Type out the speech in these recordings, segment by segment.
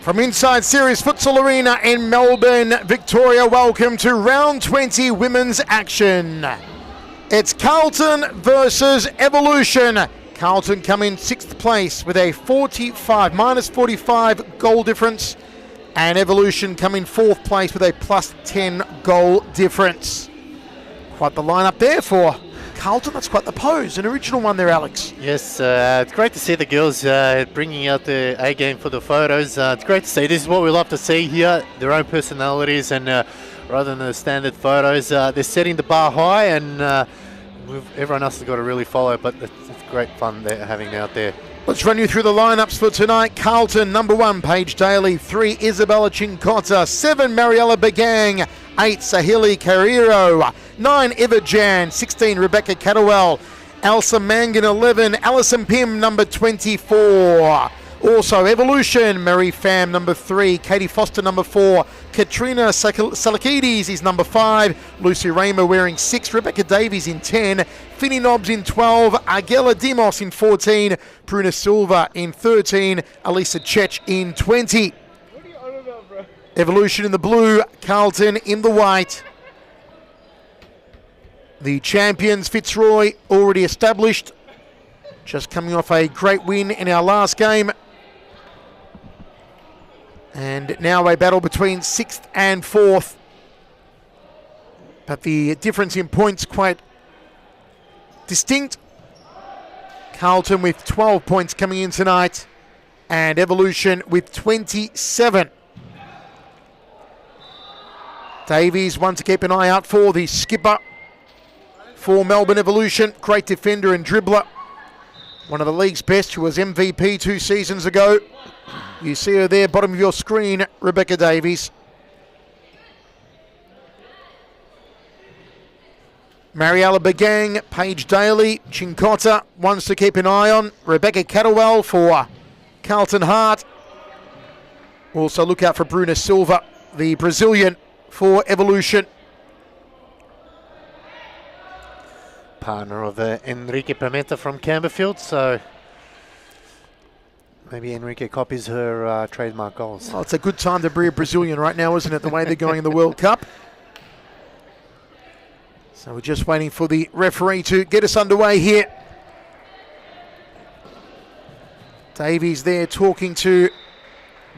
From inside Series Futsal Arena in Melbourne, Victoria, welcome to round 20 women's action. It's Carlton versus Evolution. Carlton come in 6th place with a minus 45 goal difference, and Evolution come in 4th place with a plus 10 goal difference. Quite the lineup there for Carlton. That's quite the pose, an original one there, Alex. Yes, it's great to see the girls bringing out the A game for the photos. It's great to see. This is what we love to see here, their own personalities, and rather than the standard photos, they're setting the bar high, and everyone else has got to really follow, but it's great fun they're having out there. Let's run you through the lineups for tonight. Carlton, number 1, Paige Daly. 3, Isabella Chincotta. 7, Mariella Begang. 8, Sahili Carrero. 9, Eva Jan. 16, Rebecca Cadwell. Elsa Mangan, 11. Alison Pym, number 24. Also, Evolution, Mary Pham, number 3. Katie Foster, number 4. Katrina Salakides is number 5. Lucy Raymer wearing 6. Rebecca Davies in 10. Finny Nobbs in 12. Argela Dimos in 14. Bruna Silva in 13. Alisa Chech in 20. What are you on about, bro? Evolution in the blue, Carlton in the white. The champions, Fitzroy, already established. Just coming off a great win in our last game. And now a battle between 6th and 4th. But the difference in points quite distinct. Carlton with 12 points coming in tonight, and Evolution with 27. Davies, one to keep an eye out for, the skipper for Melbourne Evolution. Great defender and dribbler. One of the league's best, who was MVP 2 seasons ago. You see her there, bottom of your screen, Rebecca Davies. Mariella Begang, Paige Daly, Chincotta, ones to keep an eye on. Rebecca Cadwell for Carlton Hart. Also look out for Bruna Silva, the Brazilian for Evolution. Partner of Enrique Pimenta from Camberfield, so maybe Enrique copies her trademark goals. Well, it's a good time to be a Brazilian right now, isn't it, the way they're going in the World Cup. So we're just waiting for the referee to get us underway here. Davies there talking to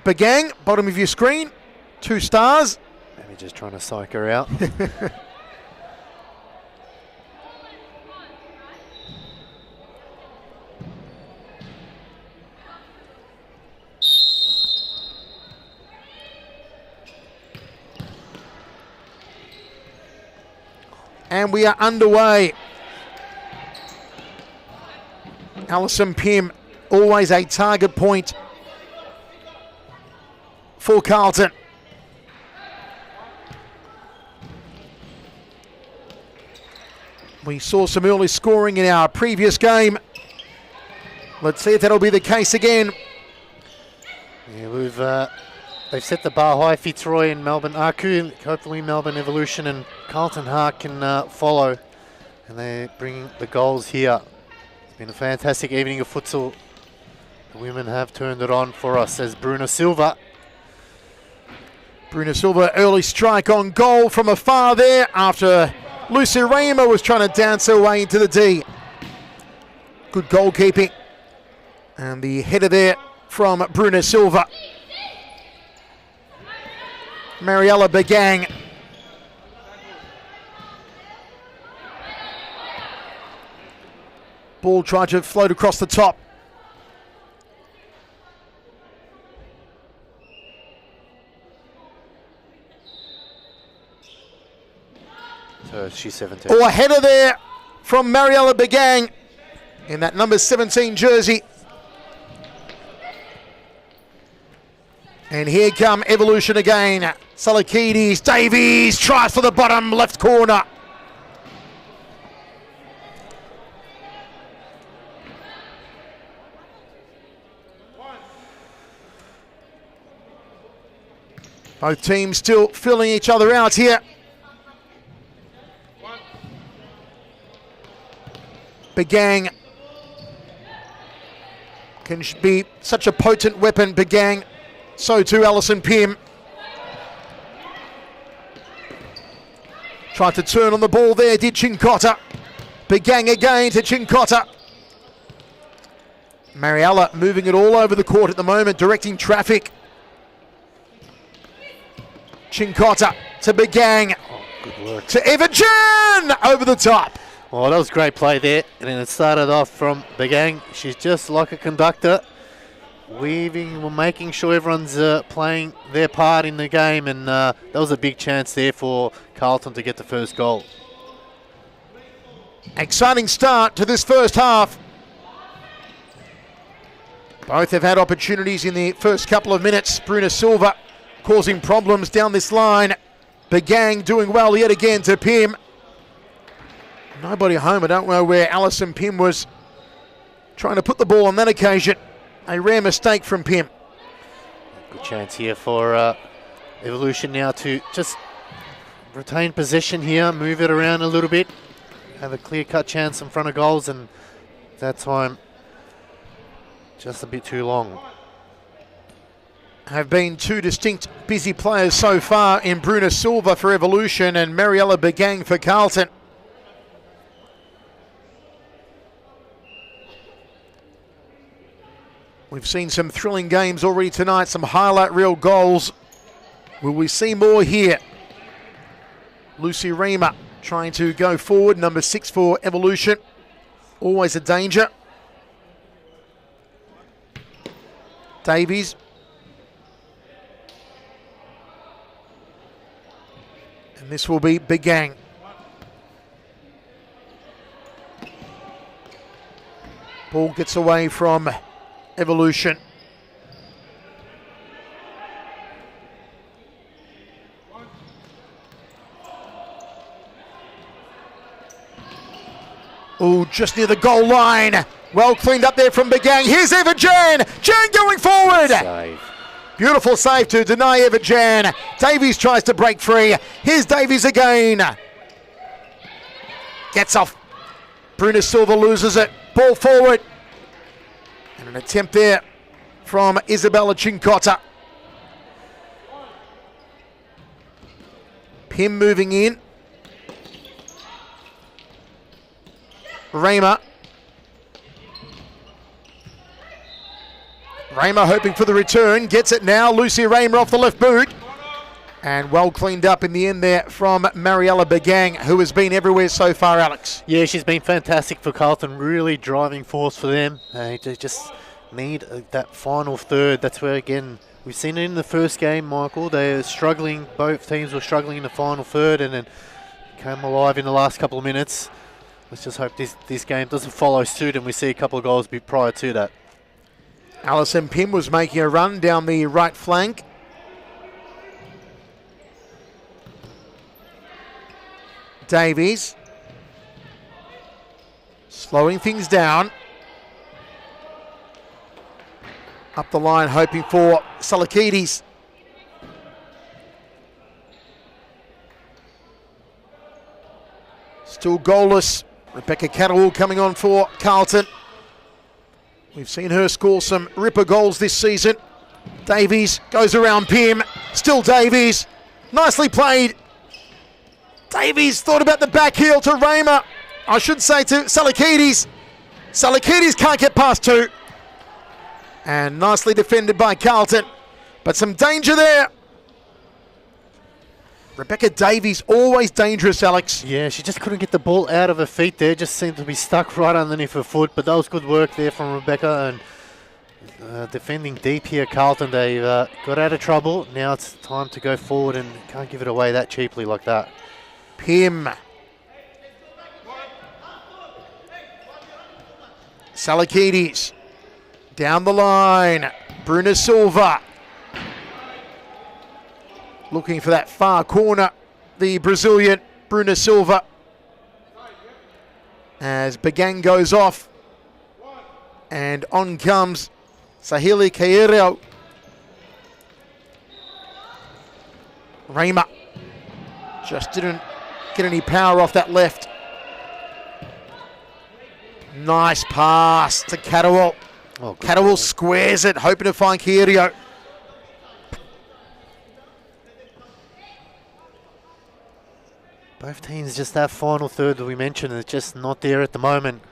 Begang, bottom of your screen, 2 stars. Maybe just trying to psych her out. And we are underway. Alison Pym, always a target point for Carlton. We saw some early scoring in our previous game. Let's see if that'll be the case again. Yeah, they've set the bar high, Fitzroy and Melbourne Aku. Hopefully Melbourne Evolution and Carlton Hart can follow. And they bring the goals here. It's been a fantastic evening of futsal. The women have turned it on for us, as Bruna Silva. Bruna Silva, early strike on goal from afar there after Lucy Raymer was trying to dance her way into the D. Good goalkeeping. And the header there from Bruna Silva. Mariella Begang. Ball tried to float across the top. So she's 17. Oh, a header there from Mariella Begang in that number 17 jersey. And here come Evolution again. Salakides, Davies tries for the bottom left corner. Both teams still filling each other out here. Begang can be such a potent weapon, Begang. So too Alison Pym. Tried to turn on the ball there, did Chincotta. Begang again to Chincotta. Mariella moving it all over the court at the moment, directing traffic. Chincotta to Begang. Oh, good work. To Everjan over the top. Well, that was great play there. And then it started off from Begang. She's just like a conductor, weaving, making sure everyone's playing their part in the game. And that was a big chance there for Carlton to get the first goal. Exciting start to this first half. Both have had opportunities in the first couple of minutes. Bruna Silva causing problems down this line. Begang doing well yet again to Pym. Nobody home. I don't know where Alison Pym was trying to put the ball on that occasion. A rare mistake from Pym. Good chance here for Evolution now to just retain possession here, move it around a little bit, have a clear-cut chance in front of goals, and that time just a bit too long. Have been two distinct busy players so far in Bruna Silva for Evolution and Mariella Begang for Carlton. We've seen some thrilling games already tonight, some highlight reel goals. Will we see more here? Lucy Reamer trying to go forward, number 6 for Evolution. Always a danger. Davies. And this will be Begang. Ball gets away from Evolution. Oh, just near the goal line. Well cleaned up there from Begang. Here's Everjan. Jan going forward. Save. Beautiful save to deny Everjan. Davies tries to break free. Here's Davies again. Gets off. Bruna Silva loses it. Ball forward. And an attempt there from Isabella Chincotta. Pym moving in. Raymer. Raymer hoping for the return. Gets it now. Lucy Raymer off the left boot. And well cleaned up in the end there from Mariella Begang, who has been everywhere so far, Alex. Yeah, she's been fantastic for Carlton. Really driving force for them. They just need that final third. That's where, again, we've seen it in the first game, Michael. They were struggling. Both teams were struggling in the final third and then came alive in the last couple of minutes. Let's just hope this game doesn't follow suit and we see a couple of goals prior to that. Alison Pym was making a run down the right flank. Davies slowing things down. Up the line hoping for Salakidis. Still goalless. Rebecca Catterall coming on for Carlton. We've seen her score some ripper goals this season. Davies goes around Pym. Still Davies. Nicely played. Davies thought about the back heel to Raymer. I should say to Salakidis. Salakidis can't get past two. And nicely defended by Carlton. But some danger there. Rebecca Davies, always dangerous, Alex. Yeah, she just couldn't get the ball out of her feet there. Just seemed to be stuck right underneath her foot. But that was good work there from Rebecca. And defending deep here, Carlton. They've got out of trouble. Now it's time to go forward and can't give it away that cheaply like that. Pym. Salakidis. Down the line. Bruna Silva. Looking for that far corner. The Brazilian, Bruna Silva. As Begang goes off. And on comes Sahili Cairo. Raymer. Just didn't get any power off that left. Nice pass to Catterall. Catterall squares it, hoping to find Kierio. Both teams, just that final third that we mentioned, is just not there at the moment.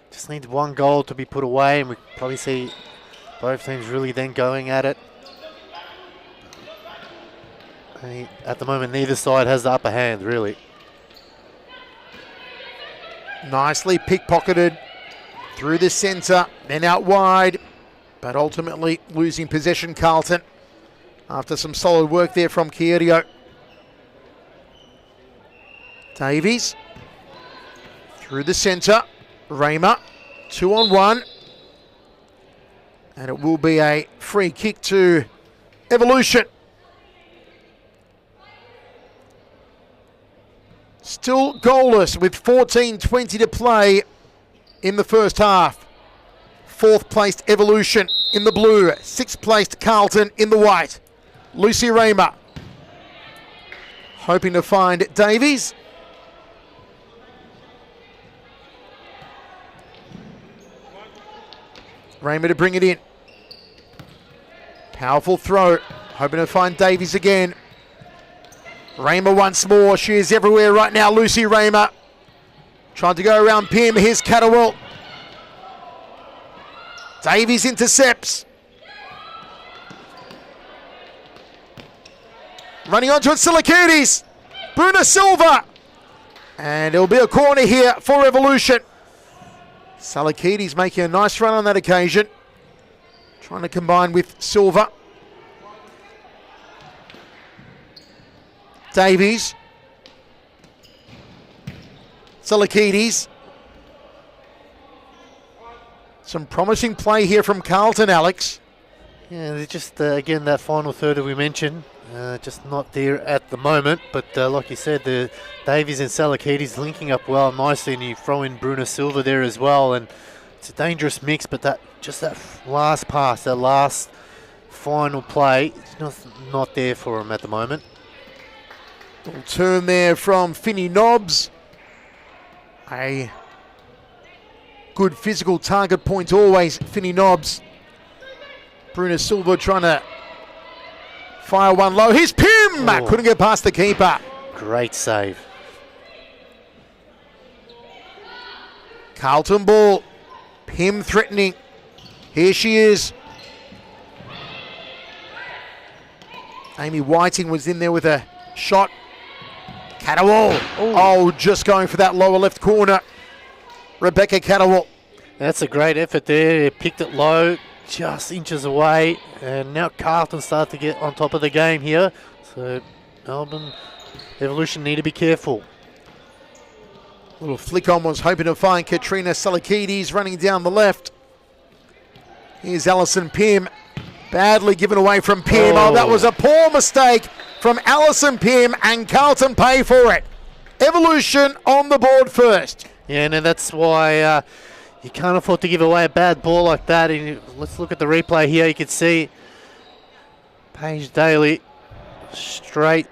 Just need one goal to be put away, and we probably see both teams really then going at it. At the moment, neither side has the upper hand, really. Nicely pickpocketed through the centre, then out wide, but ultimately losing possession, Carlton, after some solid work there from Kierio. Davies through the centre, Raymer, 2-on-1, and it will be a free kick to Evolution. Still goalless with 14:20 to play in the first half. 4th placed Evolution in the blue, 6th placed Carlton in the white. Lucy Raymer hoping to find Davies. Raymer to bring it in. Powerful throw, hoping to find Davies again. Raymer once more, she is everywhere right now, Lucy Raymer. Tried to go around Pim, here's Catterwell. Davies intercepts. Running onto it, Silikidis. Bruna Silva. And it'll be a corner here for Evolution. Silikidis making a nice run on that occasion. Trying to combine with Silva. Davies. Silikidis. Some promising play here from Carlton, Alex. Yeah, they're just, again, that final third that we mentioned, just not there at the moment. But like you said, the Davies and Silikidis linking up well nicely, and you throw in Bruna Silva there as well. And it's a dangerous mix, but that last pass, that last final play, it's not there for them at the moment. Little turn there from Finney Nobbs. A good physical target point always, Finney Nobbs. Bruna Silva trying to fire one low. Here's Pim! Oh. Couldn't get past the keeper. Great save. Carlton ball. Pim threatening. Here she is. Amy Whiting was in there with a shot. Catterwell. Oh, just going for that lower left corner. Rebecca Catterwell. That's a great effort there. Picked it low, just inches away. And now Carlton start to get on top of the game here. So Melbourne Evolution need to be careful. Little flick on was hoping to find Katrina Silikidis running down the left. Here's Alison Pim. Badly given away from Pim. Oh, that was a poor mistake from Alison Pim, and Carlton pay for it. Evolution on the board first. Yeah, and that's why you can't afford to give away a bad ball like that. And let's look at the replay here. You can see Paige Daly straight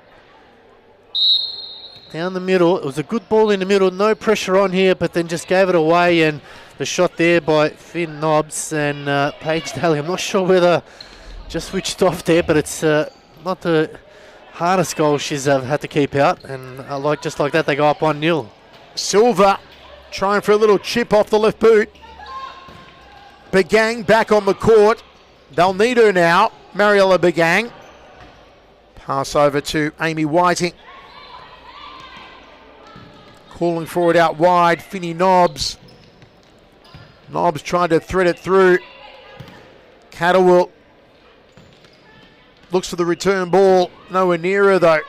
down the middle. It was a good ball in the middle, no pressure on here, but then just gave it away. And the shot there by Finn Nobbs and Paige Daly. I'm not sure whether just switched off there, but it's not the hardest goal she's had to keep out. And just like that, they go up 1-0. Silva trying for a little chip off the left boot. Begang back on the court. They'll need her now. Mariella Begang. Pass over to Amy Whiting. Calling for it out wide. Finney Nobbs. Nobbs trying to thread it through. Catterwell looks for the return ball. Nowhere near her though.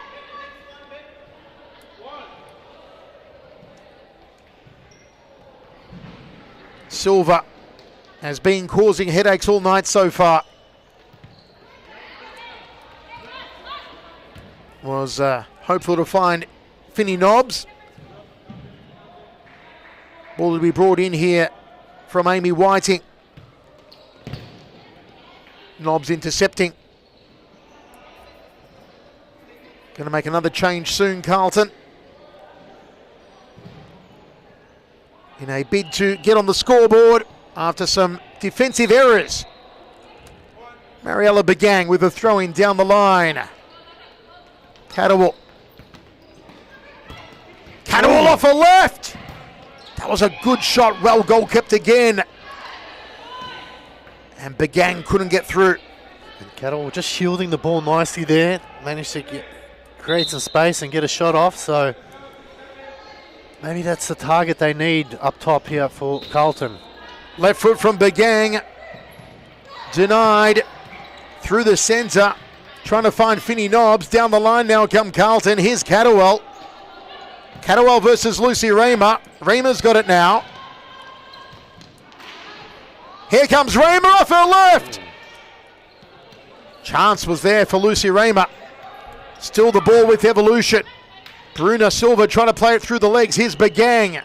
Silva has been causing headaches all night so far. Was hopeful to find Finney Nobbs. Ball to be brought in here from Amy Whiting. Nobbs intercepting. Going to make another change soon, Carlton. In a bid to get on the scoreboard after some defensive errors. Mariella Begang with a throw-in down the line. Catterwell. off her left. That was a good shot, well goal kept again. And Begang couldn't get through. And Catterwell just shielding the ball nicely there. Managed to create some space and get a shot off. So maybe that's the target they need up top here for Carlton. Left foot from Begang. Denied through the centre. Trying to find Finney Nobbs. Down the line now come Carlton. Here's Catterwell. Catterwell versus Lucy Raymer. Raymer's got it now. Here comes Raymer off her left. Chance was there for Lucy Raymer. Still the ball with Evolution. Bruna Silva trying to play it through the legs. Here's Begang.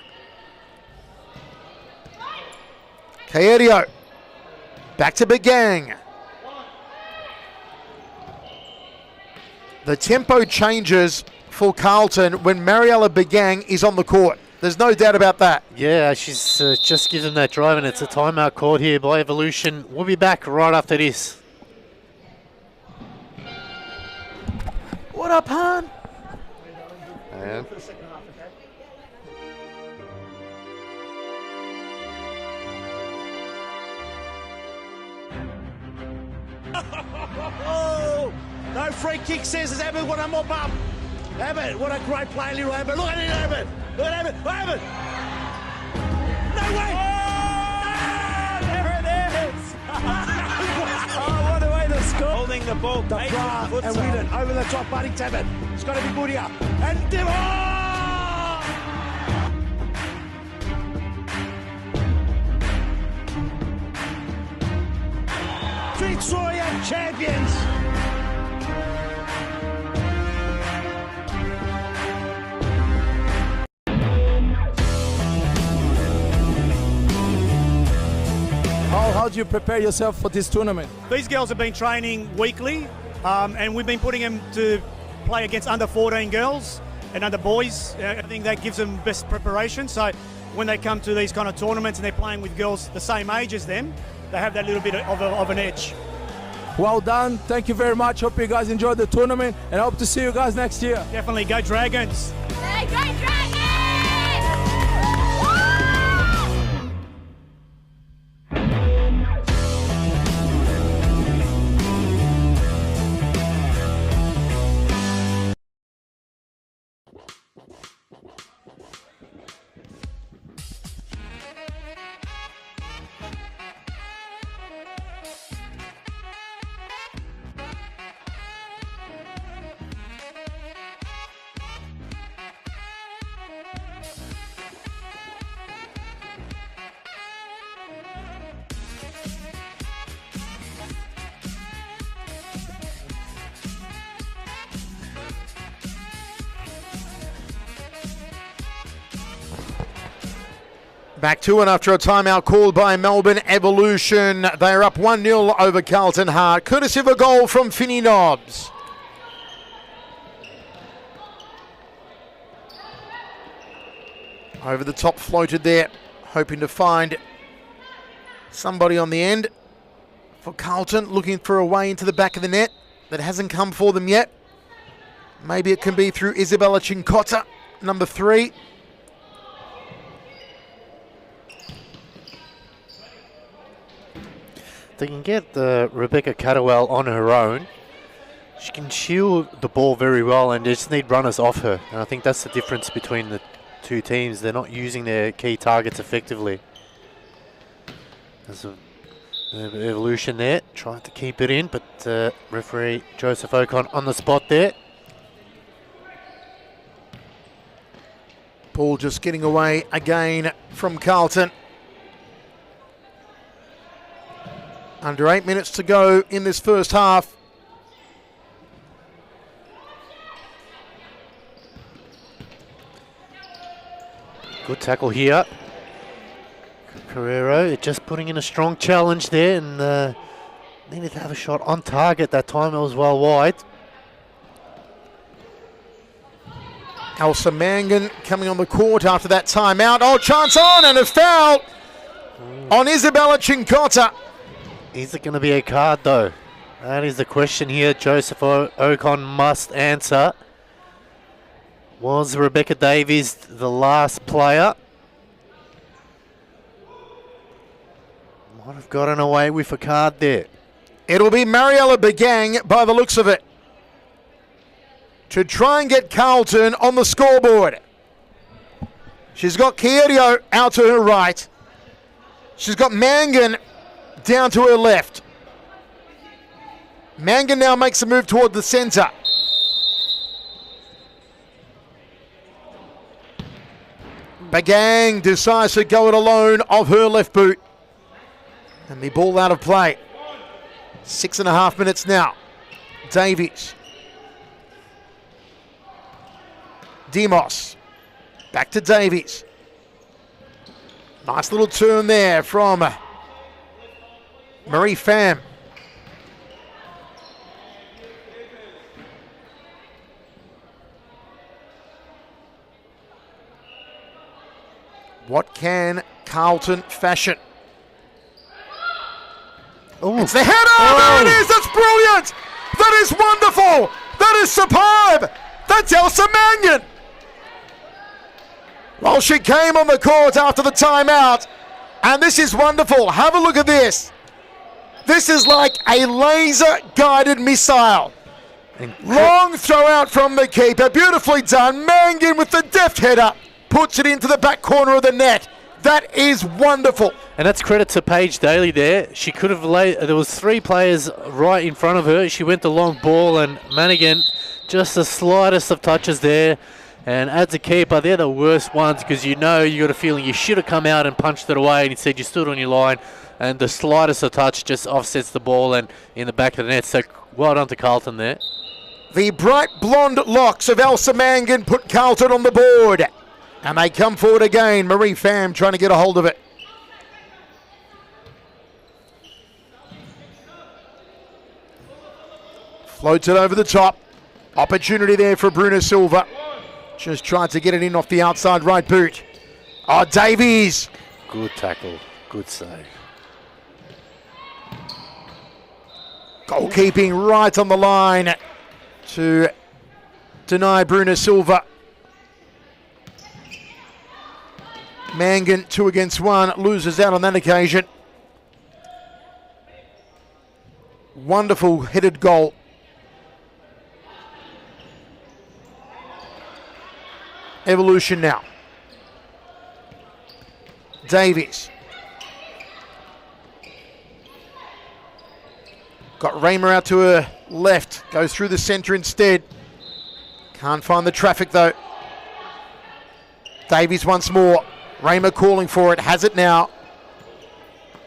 Caerio. Back to Begang. The tempo changes for Carlton when Mariella Begang is on the court. There's no doubt about that. Yeah, she's just given that drive, and it's a timeout called here by Evolution. We'll be back right after this. What up, Han? And no free kick, says Abbott. What a mop up. Abbott, what a great play, little Abbott. Look at it, Abbott. Look at Abbott. Abbott. No way. Oh, there it is. Oh, what a way to score. Holding the ball. The bra and Whelan over the top. Buddy Abbott. It's got to be good here. And Victoria champions. How do you prepare yourself for this tournament? These girls have been training weekly, and we've been putting them to play against under 14 girls and under boys. I think that gives them best preparation. So when they come to these kind of tournaments and they're playing with girls the same age as them, they have that little bit of an edge. Well done. Thank you very much. Hope you guys enjoyed the tournament, and I hope to see you guys next year. Definitely. Go Dragons. Hey, go Dragons! Back to it after a timeout called by Melbourne Evolution. They are up 1-0 over Carlton Hart, courtesy of a goal from Finney Nobbs. Over the top floated there, hoping to find somebody on the end. For Carlton, looking for a way into the back of the net that hasn't come for them yet. Maybe it can be through Isabella Cincotta, number 3. they can get Rebecca Catterwell on her own. She can shield the ball very well, and they just need runners off her. And I think that's the difference between the two teams. They're not using their key targets effectively. There's a Evolution there, trying to keep it in, but referee Joseph Ocon on the spot there. Ball just getting away again from Carlton. Under 8 minutes to go in this first half. Good tackle here. Carrero just putting in a strong challenge there, and needed to have a shot on target that time. It was well wide. Elsa Mangan coming on the court after that timeout. Oh, chance on and a foul on Isabella Cincotta. Is it going to be a card though? That is the question here. Joseph Ocon must answer. Was Rebecca Davies the last player? Might have gotten away with a card there. It'll be Mariella Begang by the looks of it, to try and get Carlton on the scoreboard. She's got Kierio out to her right. She's got Mangan down to her left. Mangan now makes a move toward the centre. Begang decides to go it alone of her left boot. And the ball out of play. 6.5 minutes now. Davies. Demos. Back to Davies. Nice little turn there from Marie Pham. What can Carlton fashion? Ooh. It's the header! Oh. There it is! That's brilliant! That is wonderful! That is superb! That's Elsa Mangan! Well, she came on the court after the timeout, and this is wonderful. Have a look at this. This is like a laser-guided missile. Long throw out from the keeper. Beautifully done. Mangan with the deft header puts it into the back corner of the net. That is wonderful. And that's credit to Paige Daly there. She could have there was 3 players right in front of her. She went the long ball, and Manigan, just the slightest of touches there. And as a keeper, they're the worst ones, because you know you got a feeling you should have come out and punched it away, and instead you stood on your line, and the slightest of touch just offsets the ball and in the back of the net. So well done to Carlton there. The bright blonde locks of Elsa Mangan put Carlton on the board. And they come forward again. Marie Pham trying to get a hold of it. Floats it over the top. Opportunity there for Bruna Silva. Just tried to get it in off the outside right boot. Oh, Davies. Good tackle. Good save. Goalkeeping right on the line to deny Bruna Silva. Mangan 2 against 1, loses out on that occasion. Wonderful headed goal. Evolution now. Davies. Got Raymer out to her left. Goes through the centre instead. Can't find the traffic though. Davies once more. Raymer calling for it. Has it now.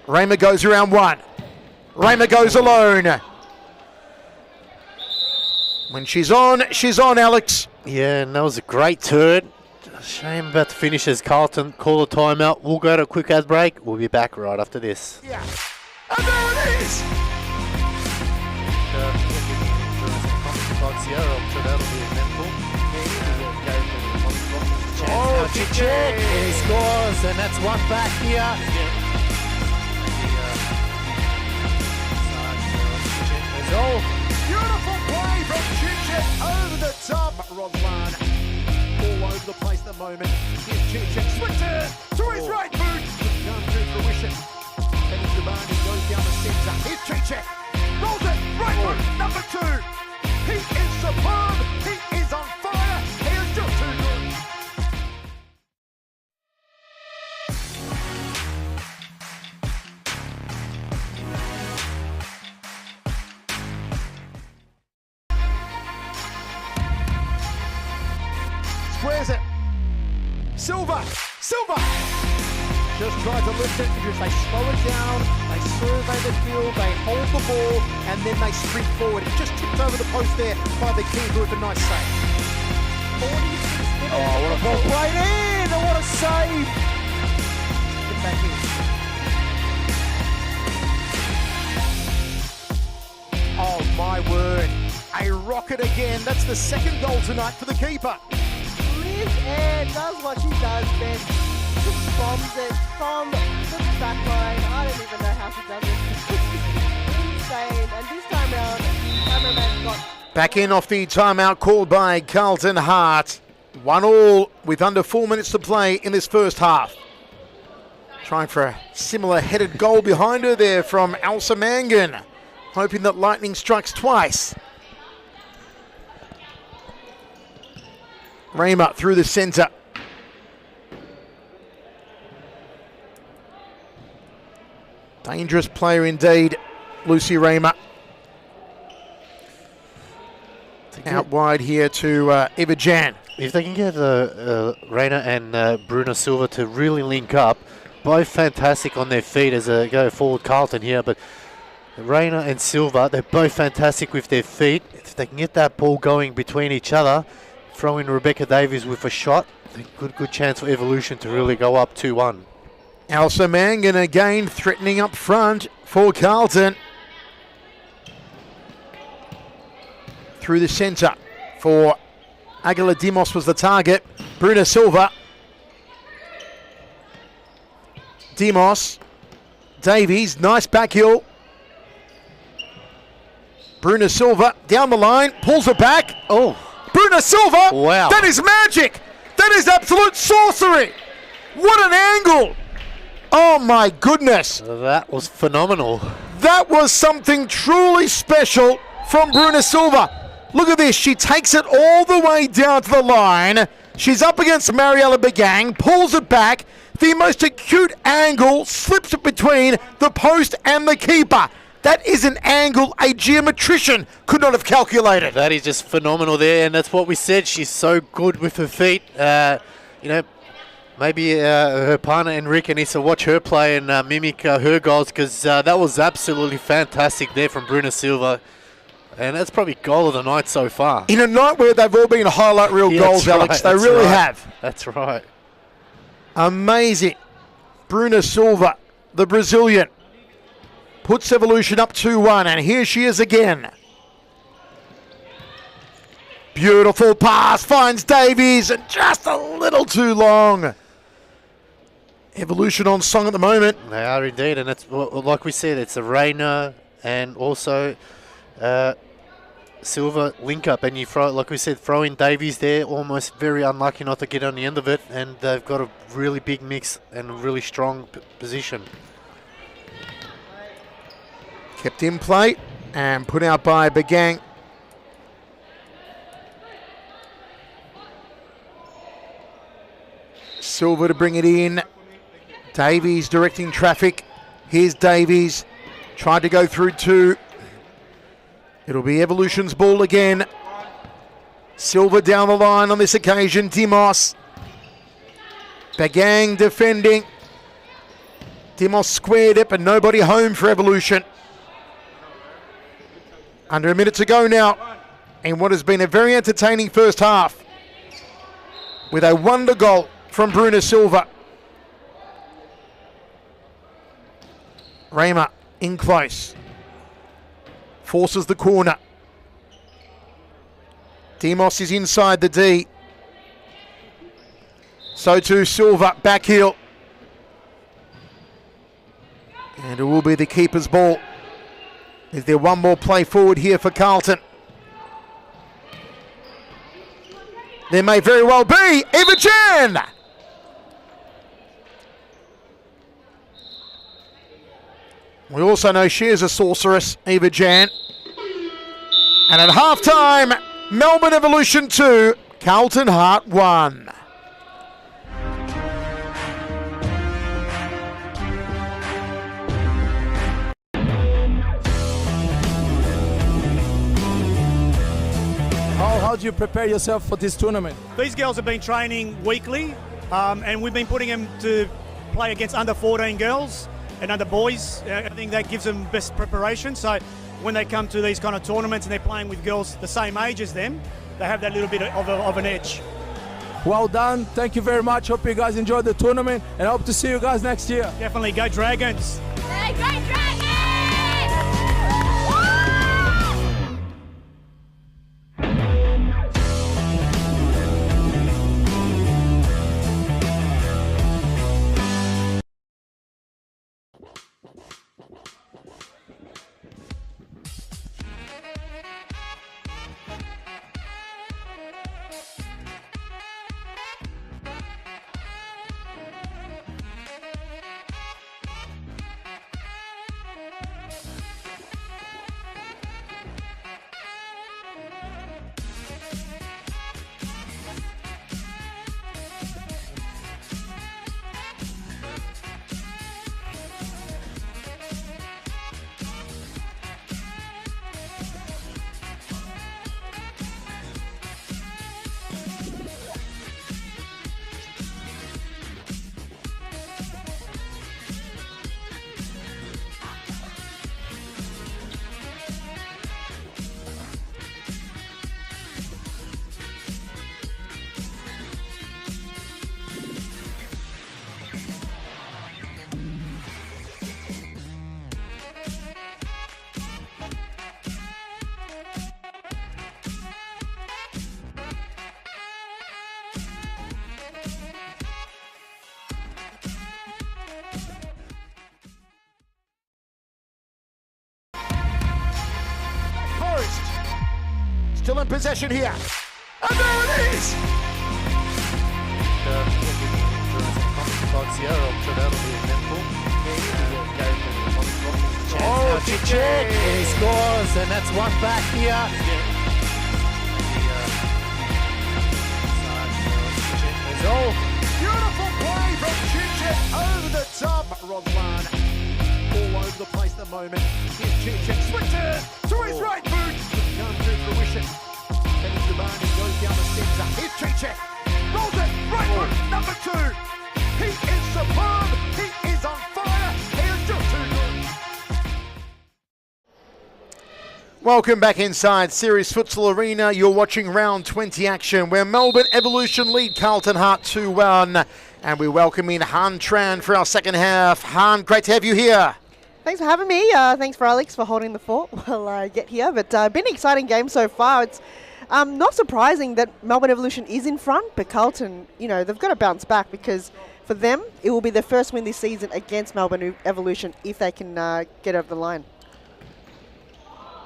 Raymer goes around 1. Raymer goes alone. When she's on, Alex. Yeah, and that was a great turn. Shame about to finish as Carlton call a timeout. We'll go to a quick ad break. We'll be back right after this. Yeah. And there it is. Oh, Chichek, he scores, and that's one back here. Beautiful play from Chichek over the top. Rodlan all over the place at the moment. Here's Chichek, switch turn to his right boot. Come to fruition. Kenny Zabani goes down the centre. Here's Chichek. Rolls it, right boot, number 2. He is superb. He is on fire. He is just too good. Squares it. Silva. Just tried to lift it because they slow it down, they survey the field, they hold the ball, and then they sprint forward. It just tipped over the post there by the keeper with a nice save. 46 minutes. Oh, what a ball played in! And what a save! Get back in. Oh my word. A rocket again. That's the second goal tonight for the keeper. Liz Air does what she does best. Just bombs it from the back line. I don't even know how she does it. Insane. And this time round, the cameraman got... Back in off the timeout called by Carlton Hart. 1-1 with under 4 minutes to play in this first half. Trying for a similar headed goal behind her there from Elsa Mangan. Hoping that lightning strikes twice. Raymer through the centre. Dangerous player indeed, Lucy Raymer. Out wide here to Eva Jan. If they can get Reina and Bruna Silva to really link up, both fantastic on their feet as a go forward Carlton here, but Reina and Silva, they're both fantastic with their feet. If they can get that ball going between each other, throw in Rebecca Davies with a shot, good chance for Evolution to really go up 2-1. Elsa Mangan again threatening up front for Carlton. Through the centre for Aguila Dimos was the target. Bruna Silva. Dimos. Davies, nice back heel. Bruna Silva down the line, pulls it back. Oh, Bruna Silva! Wow. That is magic! That is absolute sorcery! What an angle! Oh my goodness! that was phenomenal. That was something truly special from Bruna Silva. Look at this, she takes it all the way down to the line. She's up against Mariella Begang, pulls it back. The most acute angle slips it between the post and the keeper. That is an angle a geometrician could not have calculated. That is just phenomenal there, and that's what we said. She's so good with her feet. Maybe her partner Enrique needs to watch her play and mimic her goals, because that was absolutely fantastic there from Bruna Silva. And that's probably goal of the night so far. In a night where they've all been highlight reel goals, that's Alex, right, they really right. have. That's right. Amazing. Bruna Silva, the Brazilian, puts Evolution up 2-1, and here she is again. Beautiful pass, finds Davies, and just a little too long. Evolution on song at the moment. They are indeed, and it's like we said, it's a Reina and also Silva link up, and you throw, like we said, throw in Davies there, almost very unlucky not to get on the end of it, and they've got a really big mix and a really strong position. Kept in play and put out by Begang. Silva to bring it in. Davies directing traffic. Here's Davies. Tried to go through two. It'll be Evolution's ball again. Silva down the line on this occasion. Dimos. Begang defending. Dimos squared it, but nobody home for Evolution. Under a minute to go now in what has been a very entertaining first half, with a wonder goal from Bruna Silva. Raymer in close. Forces the corner. Dimos is inside the D. So too Silva, back heel. And it will be the keeper's ball. Is there one more play forward here for Carlton? There may very well be. Eva Jan! We also know she is a sorceress, Eva Jan. And at halftime, Melbourne Evolution 2, Carlton Heart 1. How do you prepare yourself for this tournament? These girls have been training weekly, and we've been putting them to play against under 14 girls and under boys. I think that gives them best preparation. So when they come to these kind of tournaments and they're playing with girls the same age as them, they have that little bit of an edge. Well done. Thank you very much. Hope you guys enjoyed the tournament, and hope to see you guys next year. Definitely go Dragons. Hey, great Dragons! still in possession here. And there it is! Oh, Chichek! He scores, and that's one back here. Oh, beautiful play from Chichek over the top. Roslan all over the place at the moment. Here's Chichek, switches to his right boot. Come to fruition. Kenny Giovanni goes down the centre. Here's Chichek, rolls it, right boot, number 2. He is superb. He is on fire. He is just too good. Welcome back inside Series Futsal Arena. You're watching round 20 action where Melbourne Evolution lead Carlton Heart 2-1. And we welcome in Han Tran for our second half. Han, great to have you here. Thanks for having me. Thanks for Alex for holding the fort while I get here. But been an exciting game so far. It's not surprising that Melbourne Evolution is in front, but Carlton, they've got to bounce back because for them, it will be their first win this season against Melbourne Evolution if they can get over the line.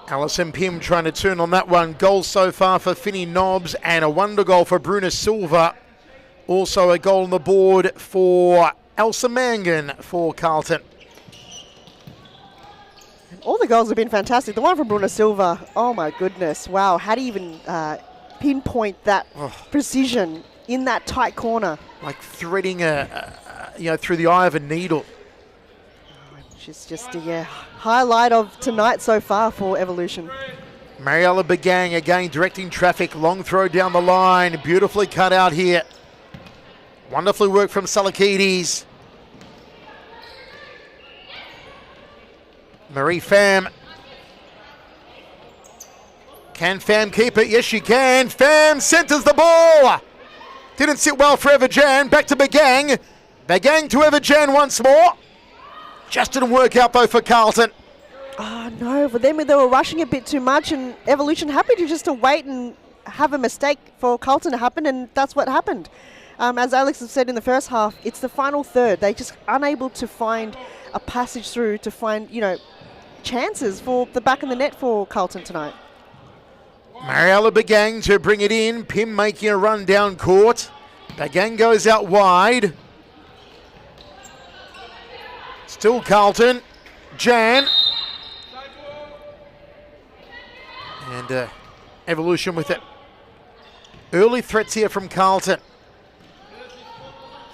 Alison Pym trying to turn on that one. Goals so far for Finney Nobbs and a wonder goal for Bruna Silva. Also a goal on the board for Elsa Mangan for Carlton. All the goals have been fantastic. The one from Bruna Silva, oh my goodness. Wow, how do you even pinpoint that precision in that tight corner? Like threading through the eye of a needle. She's just a highlight of tonight so far for Evolution. Mariella Begang again directing traffic. Long throw down the line. Beautifully cut out here. Wonderfully worked from Salakides. Marie Pham. Can Pham keep it? Yes, she can. Pham centers the ball. Didn't sit well for Everjan. Back to Begang. Begang to Everjan once more. Just didn't work out though for Carlton. Oh no, for them they were rushing a bit too much, and Evolution happy to wait and have a mistake for Carlton to happen, and that's what happened. As Alex has said in the first half, it's the final third. They're just unable to find a passage through to find, chances for the back of the net for Carlton tonight. Mariella Begang to bring it in. Pym making a run down court. Begang goes out wide. Still Carlton. Jan. And Evolution with it. Early threats here from Carlton.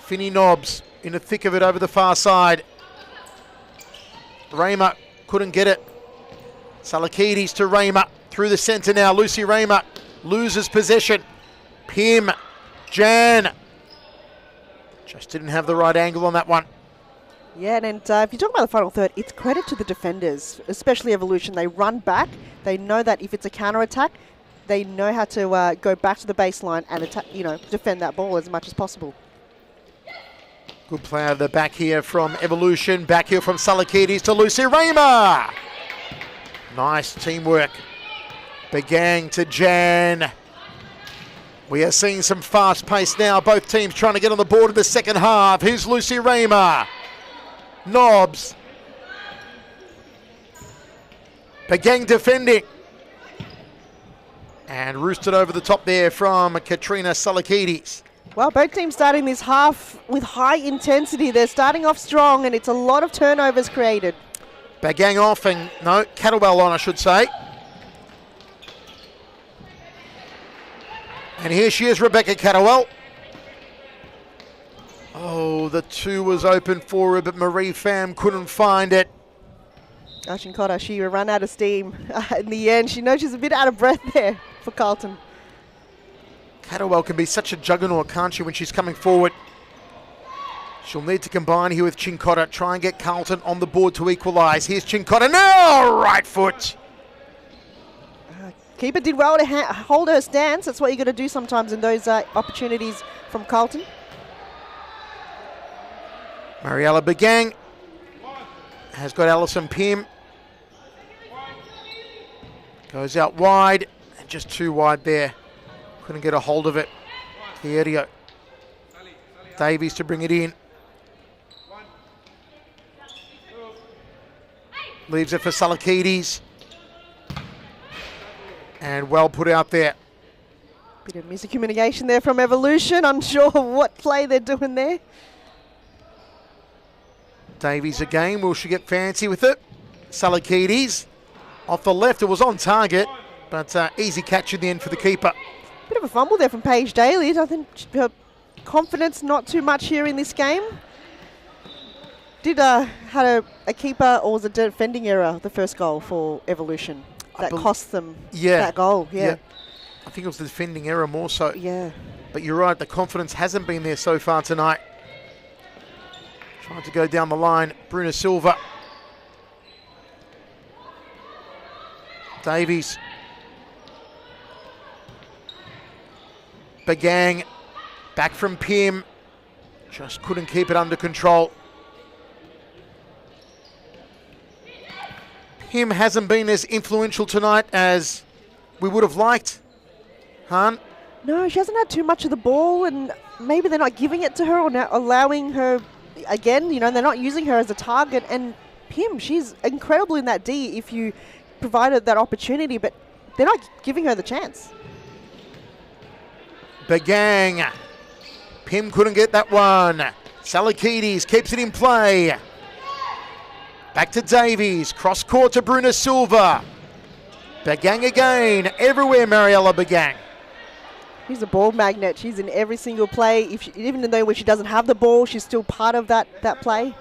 Finney Nobbs in the thick of it over the far side. Raymer couldn't get it. Salakides to Raymer. Through the centre now. Lucy Raymer loses possession. Pym. Jan. Just didn't have the right angle on that one. Yeah, and if you talk about the final third, it's credit to the defenders, especially Evolution. They run back. They know that if it's a counter-attack, they know how to go back to the baseline and attack, defend that ball as much as possible. Good play out of the back here from Evolution. Back here from Salakides to Lucy Raymer. Nice teamwork. Begang to Jan. We are seeing some fast pace now. Both teams trying to get on the board in the second half. Here's Lucy Raymer. Nobbs. Begang defending. And roosted over the top there from Katrina Salakides. Well, both teams starting this half with high intensity. They're starting off strong, and it's a lot of turnovers created. Begang off, and no, Catterwell on, I should say. And here she is, Rebecca Catterwell. Oh, the 2 was open for her, but Marie Pham couldn't find it. Ashin Cotter, she ran out of steam in the end. She knows she's a bit out of breath there for Carlton. Catterwell can be such a juggernaut, can't she, when she's coming forward. She'll need to combine here with Chincotta, try and get Carlton on the board to equalise. Here's Chincotta now, right foot. Keeper did well to hold her stance. That's what you got to do sometimes in those opportunities from Carlton. Mariella Begang has got Alison Pym. Goes out wide, and just too wide there. Couldn't get a hold of it. Thierrio. Davies to bring it in. Leaves it for Salakides. And well put out there. Bit of miscommunication there from Evolution. Unsure what play they're doing there. Davies again. Will she get fancy with it? Salakides off the left. It was on target, but easy catch in the end for the keeper. Bit of a fumble there from Paige Daly. I think her confidence not too much here in this game. Did had a keeper, or was it a defending error, the first goal for Evolution that cost them that goal? Yeah. I think it was the defending error more so. Yeah. But you're right, the confidence hasn't been there so far tonight. Trying to go down the line, Bruna Silva. Davies. Bagang. Back from Pim. Just couldn't keep it under control. Pim hasn't been as influential tonight as we would have liked. Han? No, she hasn't had too much of the ball, and maybe they're not giving it to her or not allowing her, again, you know, they're not using her as a target. And Pim, she's incredible in that D if you provided that opportunity, but they're not giving her the chance. Bagang. Pim couldn't get that one. Salakides keeps it in play. Back to Davies. Cross court to Bruna Silva. Bagang again. Everywhere Mariella Bagang. She's a ball magnet. She's in every single play. Even though when she doesn't have the ball, she's still part of that play.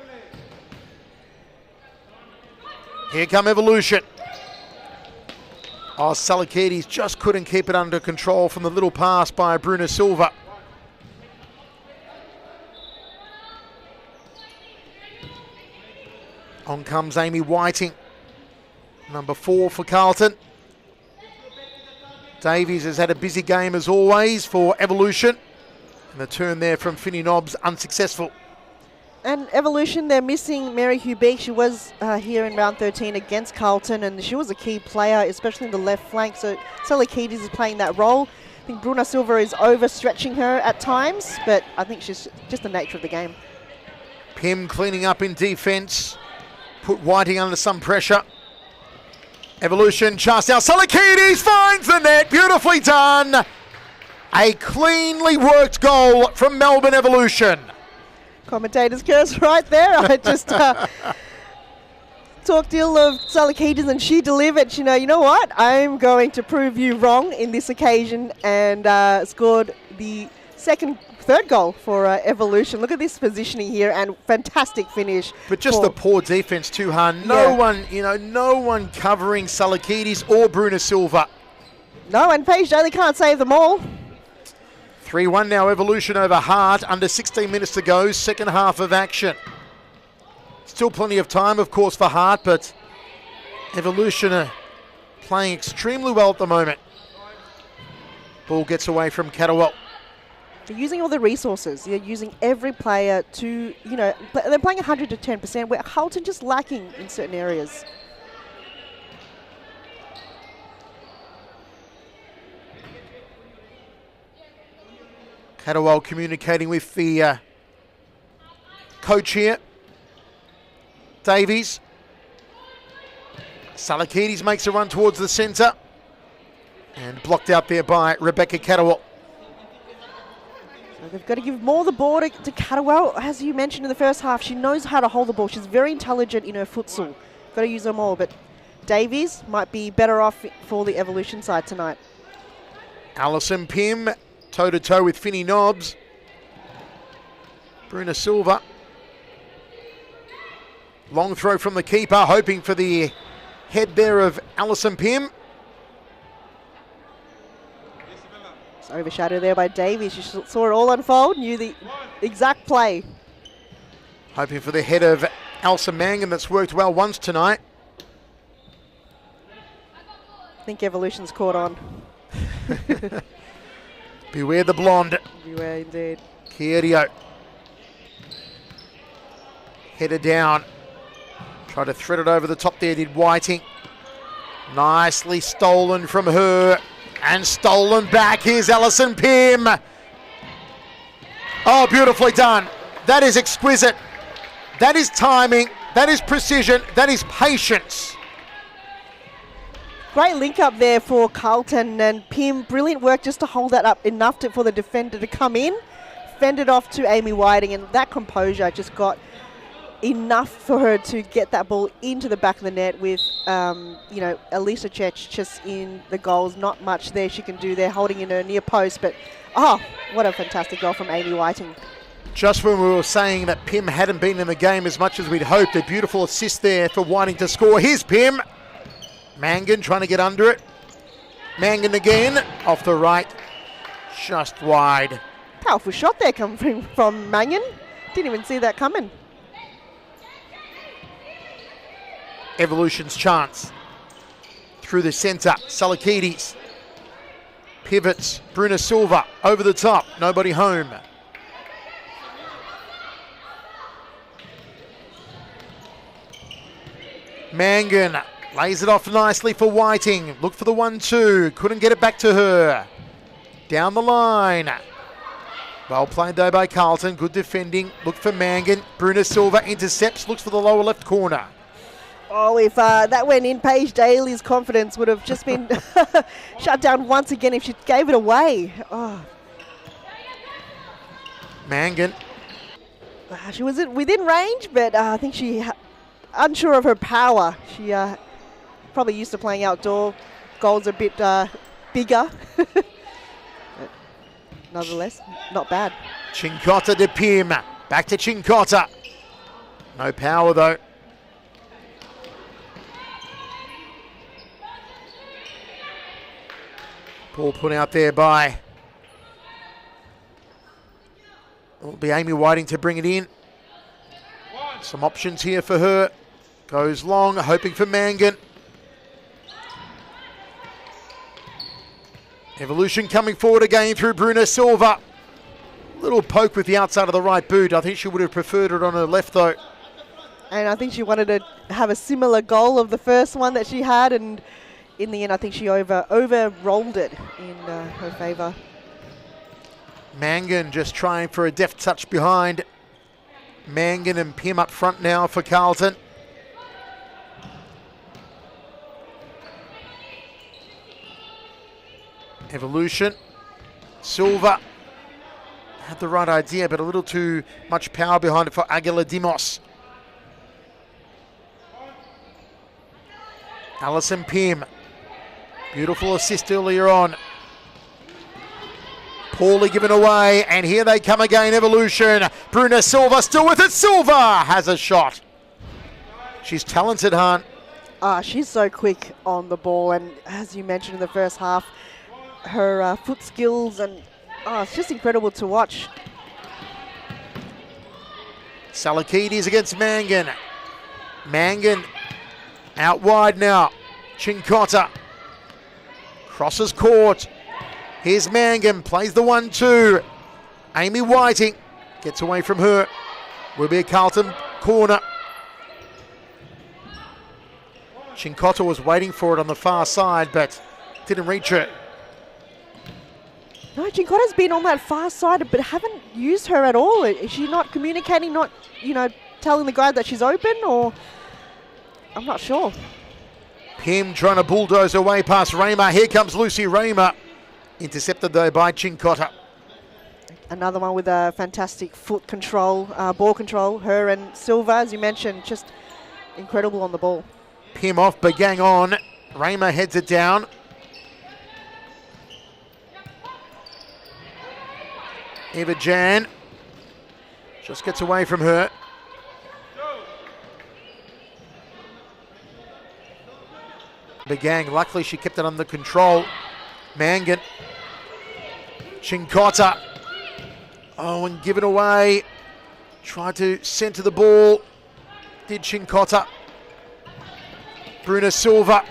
Here come Evolution. Oh, Salakides just couldn't keep it under control from the little pass by Bruna Silva. On comes Amy Whiting, number 4 for Carlton. Davies has had a busy game as always for Evolution. And the turn there from Finney Nobbs unsuccessful. And Evolution, they're missing Mary Hugh-Beek. She was here in round 13 against Carlton, and she was a key player, especially in the left flank. So Salakides is playing that role. I think Bruna Silva is overstretching her at times, but I think she's just the nature of the game. Pim cleaning up in defence. Put Whiting under some pressure. Evolution, chance now. Salakides finds the net. Beautifully done. A cleanly worked goal from Melbourne Evolution. Commentator's curse right there. I just talked ill of Salakides and she delivered. You know what? I'm going to prove you wrong in this occasion, and scored the third goal for Evolution. Look at this positioning here, and fantastic finish. But just the poor defence too, Han. No one covering Salakides or Bruna Silva. No, and Paige Daly can't save them all. 3-1 now, Evolution over Hart. Under 16 minutes to go, second half of action. Still plenty of time, of course, for Hart, but Evolution are playing extremely well at the moment. Ball gets away from Catterwell. They're using all the resources. They're using every player to, they're playing 100 to 10%, where Carlton just lacking in certain areas. Catterwell communicating with the coach here. Davies. Salakides makes a run towards the centre. And blocked out there by Rebecca Catterwell. So they've got to give more the ball to Catterwell. As you mentioned in the first half, she knows how to hold the ball. She's very intelligent in her futsal. Got to use her more, but Davies might be better off for the Evolution side tonight. Alison Pim, toe-to-toe with Finney Nobbs. Bruna Silva. Long throw from the keeper, hoping for the head there of Alison Pim. It's overshadowed there by Davies. She saw it all unfold, knew the exact play. Hoping for the head of Elsa Mangan, that's worked well once tonight. I think Evolution's caught on. Beware the blonde. Beware indeed. Kierio. Header down. Tried to thread it over the top there, did Whiting. Nicely stolen from her. And stolen back. Here's Alison Pim. Oh, beautifully done. That is exquisite. That is timing. That is precision. That is patience. Great link up there for Carlton, and Pim, brilliant work just to hold that up enough for the defender to come in, fended off to Amy Whiting, and that composure just got enough for her to get that ball into the back of the net with, Elisa Chech just in the goals. Not much there she can do there, holding in her near post, but what a fantastic goal from Amy Whiting. Just when we were saying that Pim hadn't been in the game as much as we'd hoped, a beautiful assist there for Whiting to score. Here's Pim. Mangan trying to get under it. Mangan again, off the right, just wide. Powerful shot there coming from Mangan. Didn't even see that coming. Evolution's chance. Through the centre, Salakidis. Pivots, Bruna Silva over the top, nobody home. Mangan lays it off nicely for Whiting. Look for the 1-2, couldn't get it back to her. Down the line. Well played though by Carlton, good defending. Look for Mangan, Bruna Silva intercepts, looks for the lower left corner. Oh, if that went in, Paige Daly's confidence would have just been shut down once again if she gave it away. Oh. Mangan. She was within range, but I think she unsure of her power. She probably used to playing outdoor. Goals are a bit bigger. But nonetheless, not bad. Cincotta de Pim. Back to Cincotta. No power though. Ball put out there by, it'll be Amy Whiting to bring it in. Some options here for her. Goes long, hoping for Mangan. Evolution coming forward again through Bruna Silva. Little poke with the outside of the right boot. I think she would have preferred it on her left though. And I think she wanted to have a similar goal of the first one that she had, and in the end, I think she over-rolled it in her favour. Mangan just trying for a deft touch behind. Mangan and Pim up front now for Carlton. Evolution. Silva had the right idea, but a little too much power behind it for Aguila Dimos. Alison Pim. Beautiful assist earlier on. Poorly given away, and here they come again, Evolution. Bruna Silva still with it. Silva has a shot. She's talented, Hunt. She's so quick on the ball, and as you mentioned in the first half, her foot skills, and it's just incredible to watch. Salakidis against Mangan. Mangan out wide now. Cincotta. Crosses court. Here's Mangan, plays the 1-2. Amy Whiting gets away from her. Will be a Carlton corner. Cincotta was waiting for it on the far side, but didn't reach it. No, Cincotta's been on that far side, but haven't used her at all. Is she not communicating, not, telling the guy that she's open, or? I'm not sure. Pim trying to bulldoze away past Raymer. Here comes Lucy Raymer. Intercepted though by Cincotta. Another one with a fantastic foot control, ball control. Her and Silva, as you mentioned, just incredible on the ball. Pim off, Bagang on. Raymer heads it down. Eva Jan just gets away from her. Bagang, luckily she kept it under control. Mangan. Cincotta. Oh, and given away. Tried to centre the ball. Did Cincotta. Bruna Silva.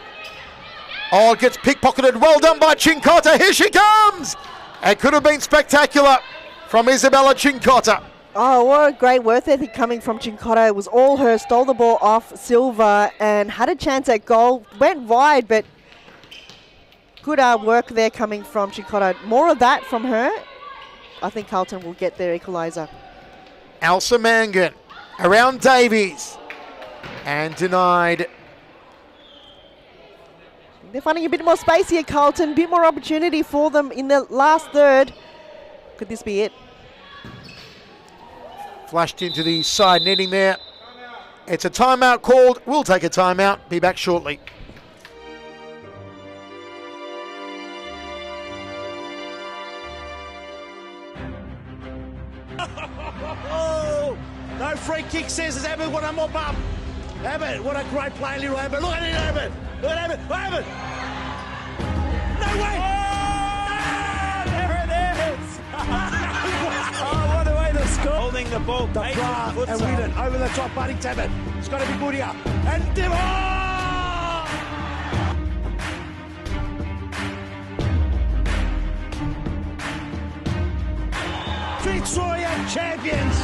Oh, gets pickpocketed. Well done by Cincotta. Here she comes. It could have been spectacular from Isabella Cincotta. Oh, what a great work ethic coming from Cincotta. It was all her, stole the ball off Silva and had a chance at goal. Went wide, but good work there coming from Cincotta. More of that from her. I think Carlton will get their equaliser. Elsa Mangan around Davies and denied. They're finding a bit more space here, Carlton. A bit more opportunity for them in the last third. Could this be it? Flashed into the side netting there. It's a timeout called. We'll take a timeout. Be back shortly. Oh, no free kick says it's Abbott. What a mop up. Abbott, what a great play, little Abbott. Look at it, Abbott. Look at Abbott. Abbott. No way. Oh, there it is. Oh, what a way to score. Holding the ball. The bra and Whedon over the top, Buddy Tabbett. It's got to be good here. And Fitzroy champions.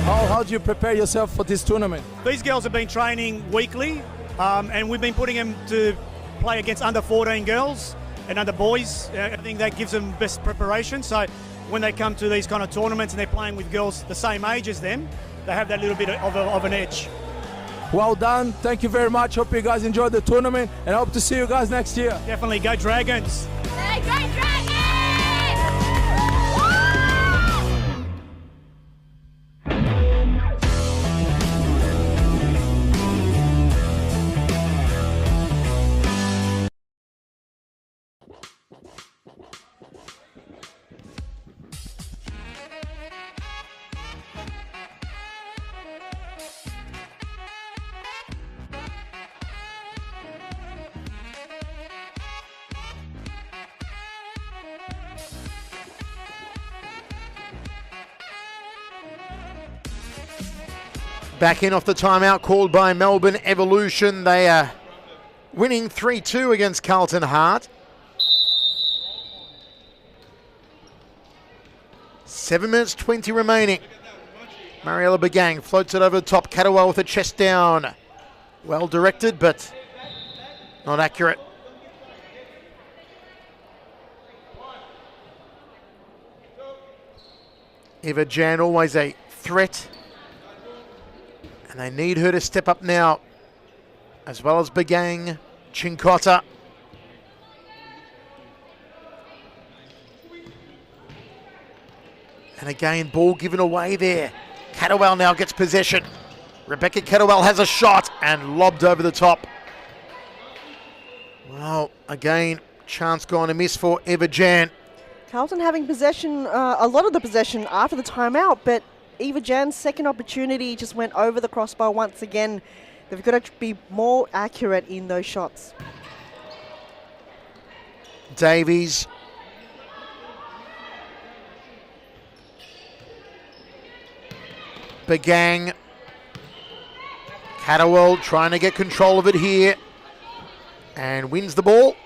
How do you prepare yourself for this tournament? These girls have been training weekly, and we've been putting them to play against under 14 girls and under boys. I think that gives them best preparation. So when they come to these kind of tournaments and they're playing with girls the same age as them, they have that little bit of an edge. Well done. Thank you very much. Hope you guys enjoyed the tournament and hope to see you guys next year. Definitely go Dragons. Hey, go Dragons! Back in off the timeout called by Melbourne Evolution. They are winning 3-2 against Carlton Hart. 7 minutes 20 remaining. Mariella Begang floats it over the top. Catterwell with a chest down. Well directed, but not accurate. Eva Jan always a threat. And they need her to step up now, as well as Begang, Chincotta. And again, ball given away there. Catterwell now gets possession. Rebecca Catterwell has a shot and lobbed over the top. Well, again, chance gone amiss for Eva Jan. Carlton having possession, a lot of the possession after the timeout, but Eva Jan's second opportunity just went over the crossbar once again. They've got to be more accurate in those shots. Davies. Begang. Catterwell trying to get control of it here and wins the ball.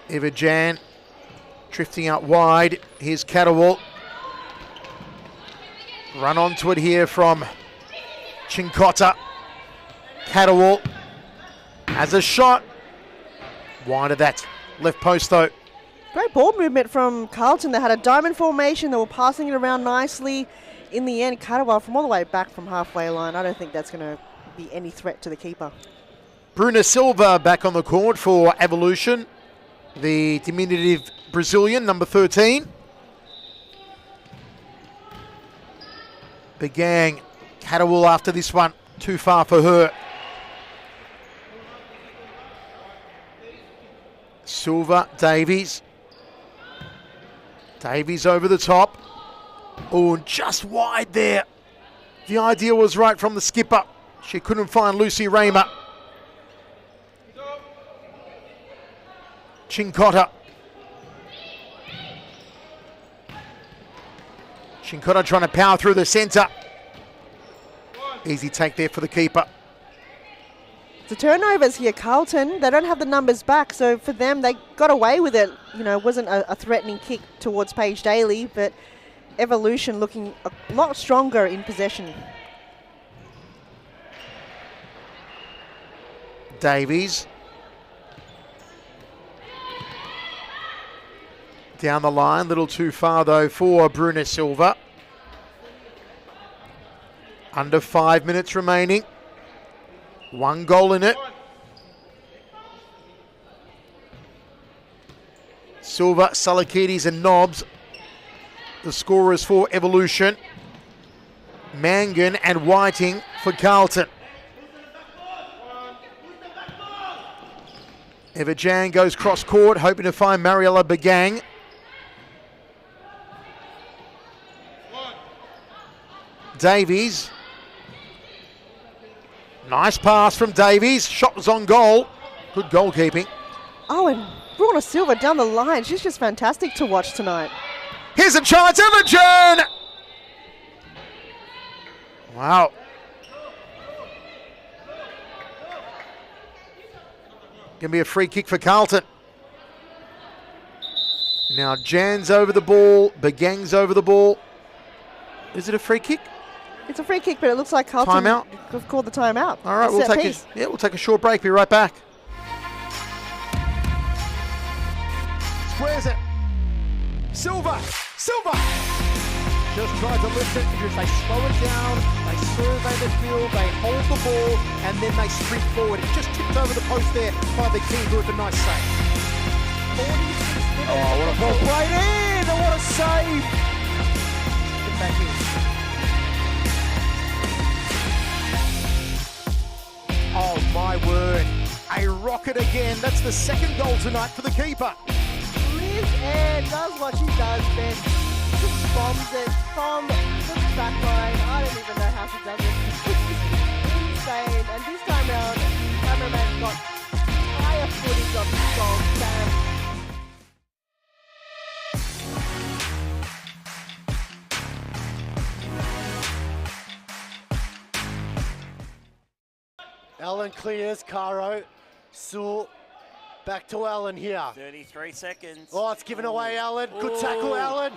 Eva Jan drifting out wide. Here's Catterwell. Run onto it here from Chincotta. Catterwell has a shot. Wide of that. Left post though. Great ball movement from Carlton. They had a diamond formation. They were passing it around nicely. In the end, Catterwell from all the way back from halfway line. I don't think that's going to be any threat to the keeper. Bruna Silva back on the court for Evolution. The diminutive Brazilian, number 13. Begang. Catterwell after this one. Too far for her. Silva, Davies. Davies over the top. Oh, just wide there. The idea was right from the skipper. She couldn't find Lucy Raymer. Chincotta. Chincotta trying to power through the centre. Easy take there for the keeper. The turnovers here, Carlton, they don't have the numbers back, so for them, they got away with it. You know, it wasn't a threatening kick towards Paige Daly, but Evolution looking a lot stronger in possession. Davies. Down the line, little too far though for Bruna Silva. Under 5 minutes remaining. 1 goal in it. Silva, Salakidis and Nobbs, the scorers for Evolution. Mangan and Whiting for Carlton. Everjan goes cross court, hoping to find Mariella Bagang. Davies. Nice pass from Davies. Shot was on goal. Good goalkeeping. Oh, and Bruna Silva down the line. She's just fantastic to watch tonight. Here's a chance, Everjan! Wow. Gonna be a free kick for Carlton. Now Jan's over the ball, Bagang's over the ball. Is it a free kick? It's a free kick, but it looks like Carlton Timeout? have called the timeout. All right, we'll take a short break. Be right back. Squares it. Silva. Just tried to lift it because they slow it down, they survey the field, they hold the ball, and then they sprint forward. It just tipped over the post there by the keeper with a nice save. 46 minutes. Oh, what a ball played in, and what a save. Get back in. Oh my word, a rocket again. That's the second goal tonight for the keeper. Liz Ann does what she does best. Just bombs it from the back line. I don't even know how she does it. Insane. And this time round, the cameraman got higher footage of this goal. Allen clears, Caro, Sewell, back to Allen here. 33 seconds. Oh, it's given away, Allen. Good Ooh. tackle, Allen.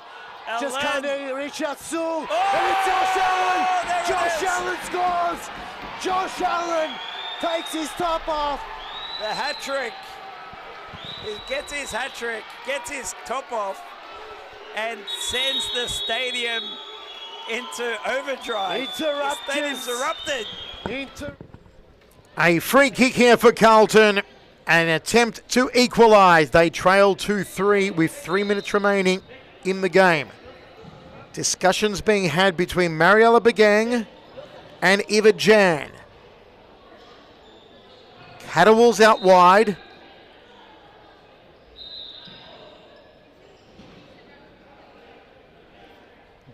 Just Allen. can't reach out, Sewell. Oh, And it's Josh Allen. there it Josh is. Allen scores. Josh Allen takes his top off. The hat trick. He gets his hat trick, gets his top off, and sends the stadium into overdrive. Interruptions. The stadium's erupted. A free kick here for Carlton. An attempt to equalise. They trail 2-3 with 3 minutes remaining in the game. Discussions being had between Mariella Bagang and Eva Jan. Catterwall's out wide.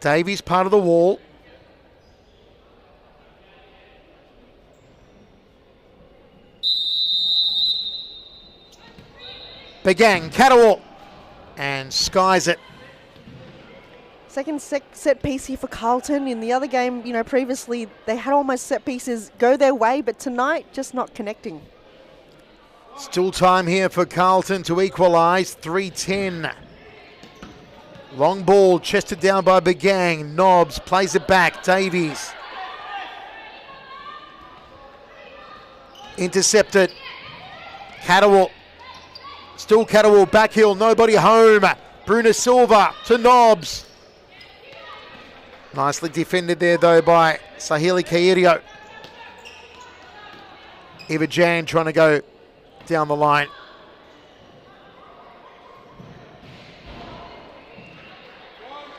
Davies part of the wall. Bagang, Catterwall, and skies it. Second set piece here for Carlton. In the other game, previously they had almost set pieces go their way, but tonight just not connecting. Still time here for Carlton to equalise, 3:10. Long ball chested down by Bagang. Nobbs plays it back. Davies. Intercepted. Catterwall. Still Catterwall, back heel, nobody home. Bruna Silva to Nobbs. Nicely defended there though by Sahili Kairio. Eva Jan trying to go down the line.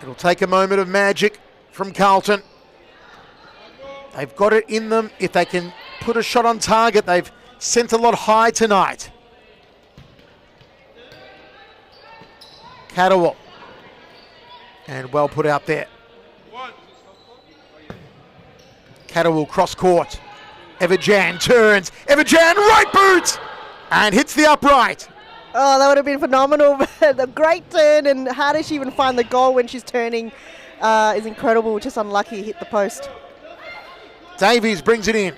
It'll take a moment of magic from Carlton. They've got it in them. If they can put a shot on target, they've sent a lot high tonight. Catterwall. And well put out there. Catterwall cross court. Everjan turns. Everjan right boot! And hits the upright. Oh, that would have been phenomenal. The great turn, and how does she even find the goal when she's turning is incredible. Just unlucky, hit the post. Davies brings it in.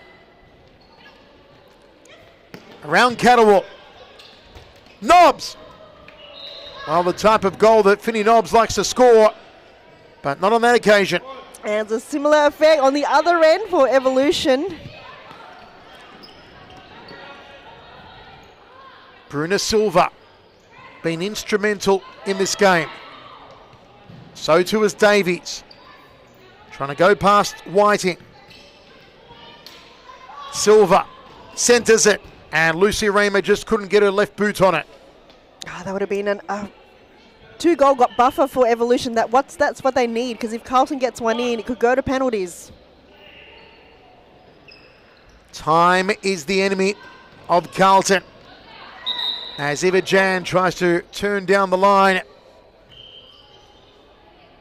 Around Catterwall. Nobbs. Well, the type of goal that Finney Nobbs likes to score, but not on that occasion. And it's a similar effect on the other end for Evolution. Bruna Silva been instrumental in this game. So too is Davies. Trying to go past Whiting. Silva centres it, and Lucy Raymer just couldn't get her left boot on it. That would have been a 2-goal buffer for Evolution. That's what they need, because if Carlton gets one in, it could go to penalties. Time is the enemy of Carlton, as Eva Jan tries to turn down the line.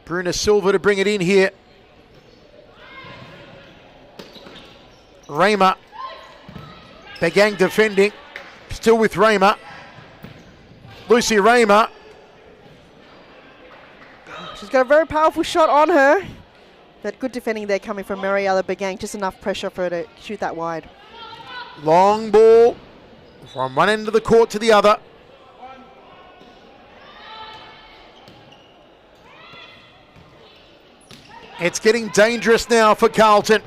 Bruna Silva to bring it in here. Raymer. Begang defending. Still with Raymer. Lucy Raymer. She's got a very powerful shot on her. But good defending there coming from Mariella Begang. Just enough pressure for her to shoot that wide. Long ball from one end of the court to the other. It's getting dangerous now for Carlton.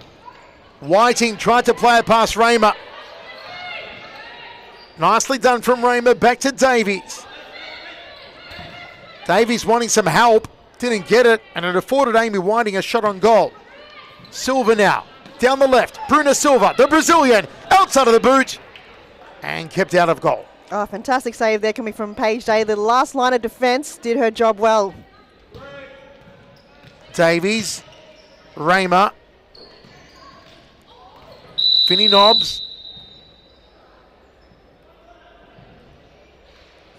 Whiting tried to play it past Raymer. Nicely done from Raymer, back to Davies. Davies wanting some help, didn't get it, and it afforded Amy Whiting a shot on goal. Silva now, down the left, Bruna Silva, the Brazilian, outside of the boot, and kept out of goal. Oh, fantastic save there coming from Paige Day. The last line of defence did her job well. Davies, Raymer, Finney Nobbs.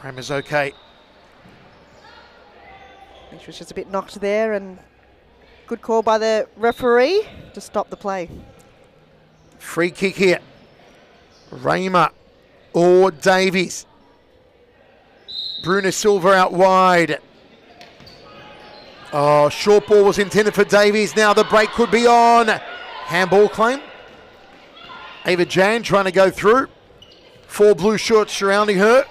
Raymer's okay. She was just a bit knocked there, and good call by the referee to stop the play. Free kick here. Raymer or Davies. Bruna Silva out wide. Oh, short ball was intended for Davies. Now the break could be on. Handball claim. Ava Jan trying to go through. 4 blue shorts surrounding her.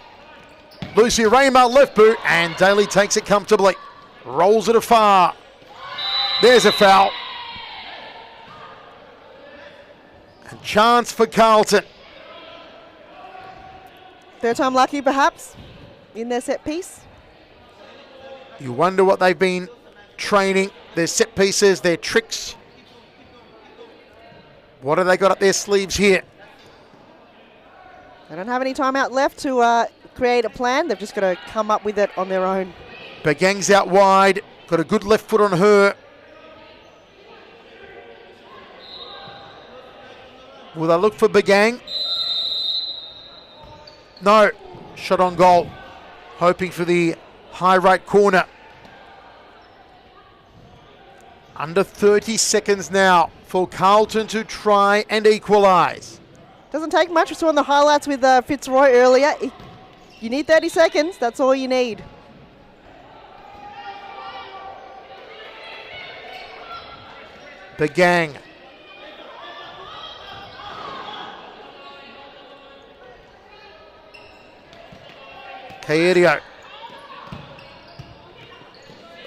Lucy Raymer left boot, and Daly takes it comfortably. Rolls it afar. There's a foul. A chance for Carlton. Third time lucky perhaps in their set piece. You wonder what they've been training, their set pieces, their tricks. What have they got up their sleeves here? They don't have any time out left to create a plan. They've just got to come up with it on their own. Begang's out wide, got a good left foot on her. Will they look for Begang? No, shot on goal. Hoping for the high right corner. Under 30 seconds now for Carlton to try and equalise. Doesn't take much. We saw in the highlights with Fitzroy earlier. You need 30 seconds. That's all you need. Begang. Caerio.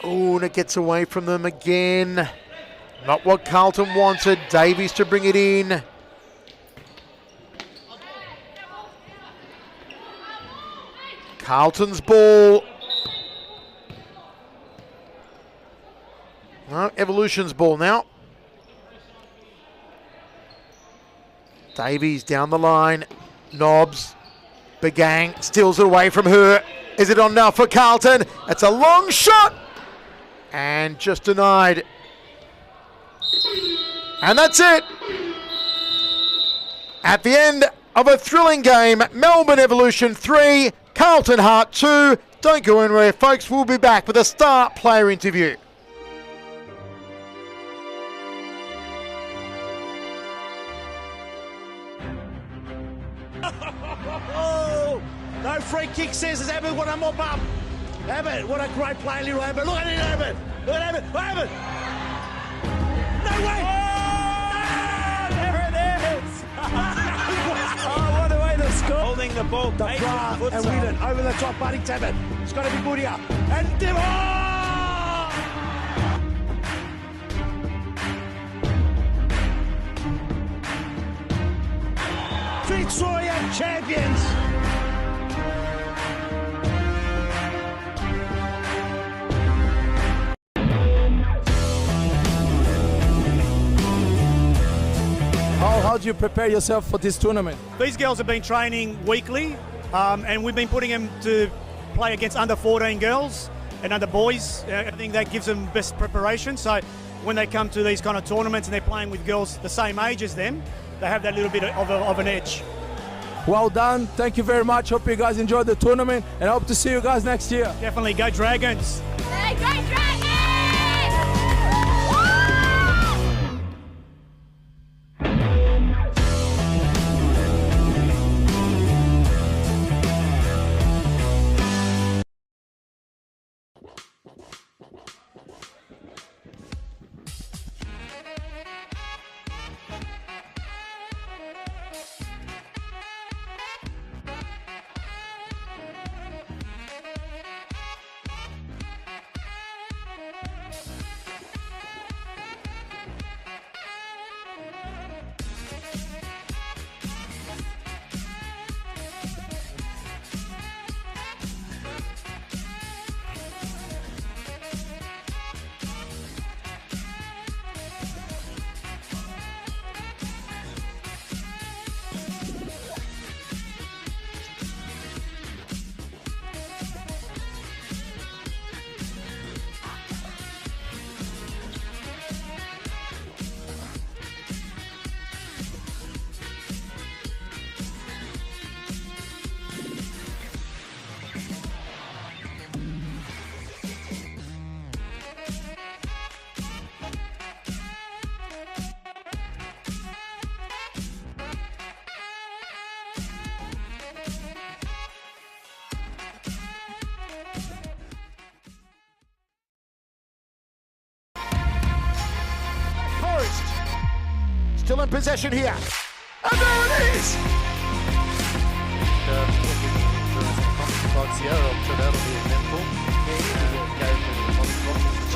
Oh, and it gets away from them again. Not what Carlton wanted. Davies to bring it in. Carlton's ball. No, Evolution's ball now. Davies down the line. Nobbs. Begang steals it away from her. Is it on now for Carlton? It's a long shot. And just denied. And that's it. At the end of a thrilling game, Melbourne Evolution 3, Carlton Heart 2. Don't go anywhere, folks. We'll be back with a star player interview. No free kick says it's Abbott. What a mop up. Abbott, what a great play, little Abbott. Look at it, Abbott. Look at Abbott. Abbott. No way. There it is. Oh, what a way to score. Holding the ball. The draft and win it. Over the top, Buddy Tabbett. It's got to be good here. And Victoria champions. how do you prepare yourself for this tournament? These girls have been training weekly, and we've been putting them to play against under 14 girls and under boys. I think that gives them best preparation. So when they come to these kind of tournaments and they're playing with girls the same age as them, they have that little bit of an edge. Well done. Thank you very much. Hope you guys enjoyed the tournament and I hope to see you guys next year. Definitely go Dragons. Hey, go Dragons! Still in possession here. And there it is!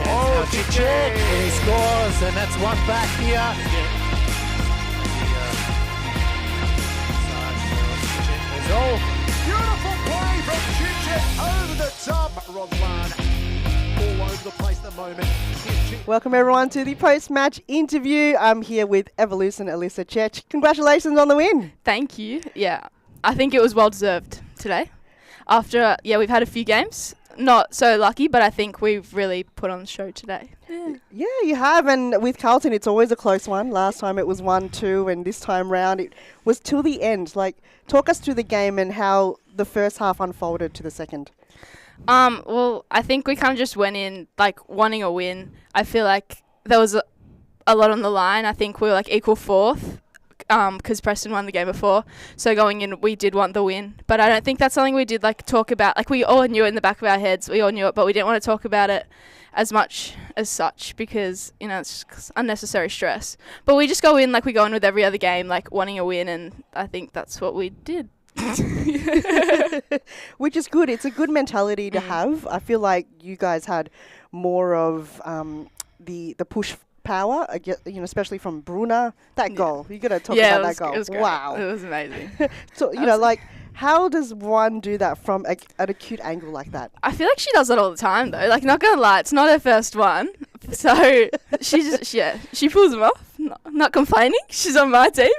Oh, Chichek! He scores, and that's one back here. Beautiful play from Chichek over the top. Rodlan all over the place at the moment. Welcome everyone to the post-match interview. I'm here with Evolution Alyssa Chech. Congratulations on the win. Thank you. Yeah, I think it was well deserved today. After, we've had a few games. Not so lucky, but I think we've really put on the show today. Yeah, you have. And with Carlton, it's always a close one. Last time it was 1-2, and this time round it was till the end. Like, talk us through the game and how the first half unfolded to the second. Well, I think we kind of just went in, like, wanting a win. I feel like there was a lot on the line. I think we were, like, equal fourth. Because Preston won the game before. So going in, we did want the win. But I don't think that's something we did, like, talk about. Like, we all knew it in the back of our heads. We all knew it, but we didn't want to talk about it as much as such because, it's just unnecessary stress. But we just go in like we go in with every other game, like, wanting a win, and I think that's what we did. Which is good. It's a good mentality to have. I feel like you guys had more of the push power, especially from Bruna. That goal, you got to talk about that goal. It was great. Wow, it was amazing. So like, how does one do that from an acute angle like that? I feel like she does it all the time though. Like, not gonna lie, it's not her first one, so she pulls them off. Not complaining. She's on my team.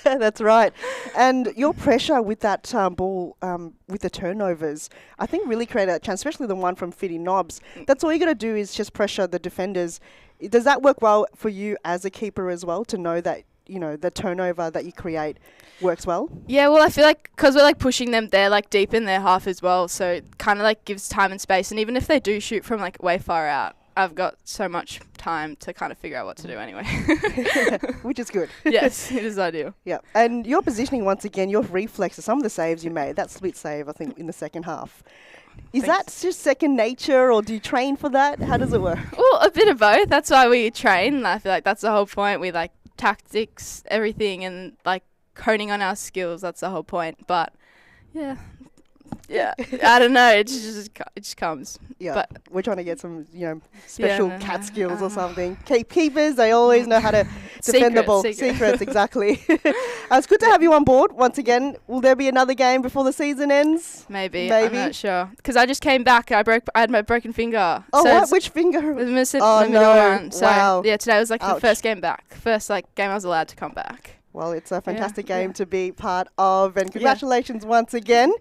That's right. And your pressure with that ball, with the turnovers, I think really created a chance, especially the one from Fitty Knobs. That's all you got to do is just pressure the defenders. Does that work well for you as a keeper as well, to know that, the turnover that you create works well? Yeah, well, I feel like because we're, like, pushing them, they're, like, deep in their half as well, so it kind of, like, gives time and space. And even if they do shoot from, like, way far out, I've got so much time to kind of figure out what to do anyway. Which is good. Yes, it is ideal. Yeah, and your positioning, once again, your reflexes, some of the saves you made, that split save, I think, in the second half. Is that just second nature, or do you train for that? How does it work? Well, a bit of both. That's why we train. I feel like that's the whole point. We, like, tactics, everything, and, like, honing on our skills. That's the whole point. But, yeah, I don't know. It just comes. Yeah, but we're trying to get some, special cat skills or something. Keepers, they always know how to defend the ball. Secrets, exactly. It's good to have you on board once again. Will there be another game before the season ends? Maybe. I'm not sure. Because I just came back. I had my broken finger. Oh, so what? Which finger? The middle no. one. So, wow. yeah, today was, like, Ouch. the first game back. First, like, game I was allowed to come back. Well, it's a fantastic game to be part of, and congratulations once again.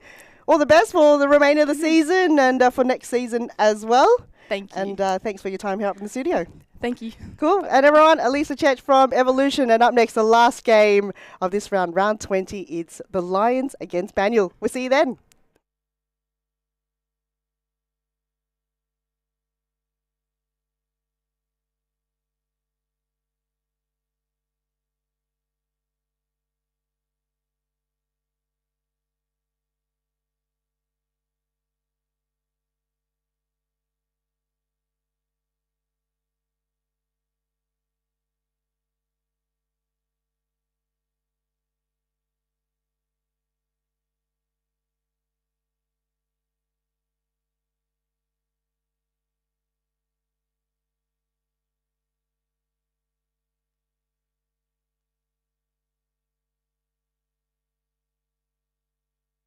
All the best for the remainder of the season and for next season as well. Thank you. And thanks for your time here up in the studio. Thank you. Cool. And everyone, Elisa Chech from Evolution. And up next, the last game of this round, round 20, it's the Lions against Banyule. We'll see you then.